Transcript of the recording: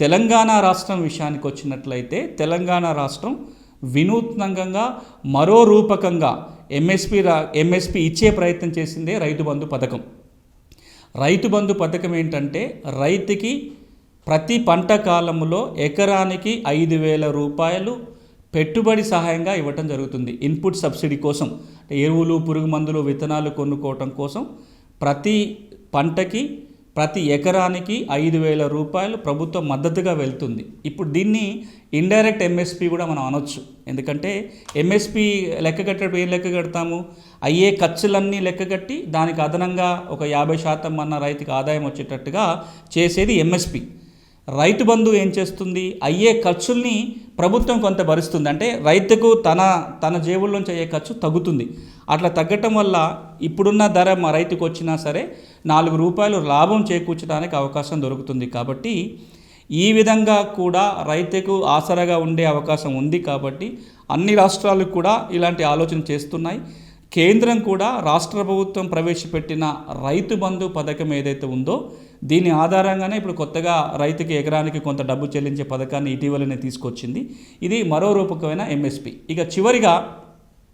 తెలంగాణ రాష్ట్రం విషయానికి వచ్చినట్లయితే తెలంగాణ రాష్ట్రం వినూత్నంగా మరో రూపకంగా ఎంఎస్పి ఇచ్చే ప్రయత్నం చేసిందే రైతు బంధు పథకం. రైతు బంధు పథకం ఏంటంటే రైతుకి ప్రతి పంట కాలంలో ఎకరానికి 5,000 రూపాయలు పెట్టుబడి సహాయంగా ఇవ్వటం జరుగుతుంది. ఇన్పుట్ సబ్సిడీ కోసం, ఎరువులు, పురుగు మందులు, విత్తనాలు కొనుక్కోవటం కోసం ప్రతి పంటకి ప్రతి ఎకరానికి 5,000 రూపాయలు ప్రభుత్వం మద్దతుగా వెళ్తుంది. ఇప్పుడు దీన్ని ఇండైరెక్ట్ ఎంఎస్పి కూడా మనం అనొచ్చు. ఎందుకంటే ఎంఎస్పి లెక్క కట్టేటప్పుడు ఏం లెక్క కడతాము? అయ్యే ఖర్చులన్నీ లెక్క కట్టి దానికి అదనంగా ఒక 50% అన్న రైతుకి ఆదాయం వచ్చేటట్టుగా చేసేది ఎంఎస్పి. రైతు బంధు ఏం చేస్తుంది? అయ్యే ఖర్చుల్ని ప్రభుత్వం కొంత భరిస్తుంది. అంటే రైతుకు తన జేబుల్లోంచి అయ్యే ఖర్చు తగ్గుతుంది. అట్లా తగ్గటం వల్ల ఇప్పుడున్న ధర మా రైతుకు వచ్చినా సరే 4 రూపాయలు లాభం చేకూర్చడానికి అవకాశం దొరుకుతుంది. కాబట్టి ఈ విధంగా కూడా రైతుకు ఆసరాగా ఉండే అవకాశం ఉంది. కాబట్టి అన్ని రాష్ట్రాలు కూడా ఇలాంటి ఆలోచన చేస్తున్నాయి. కేంద్రం కూడా రాష్ట్ర ప్రభుత్వం ప్రవేశపెట్టిన రైతు బంధు పథకం ఏదైతే ఉందో దీని ఆధారంగానే ఇప్పుడు కొత్తగా రైతుకి ఎకరానికి కొంత డబ్బు చెల్లించే పథకాన్ని ఇటీవలనే తీసుకొచ్చింది. ఇది మరో రూపకమైన ఎంఎస్పి. ఇక చివరిగా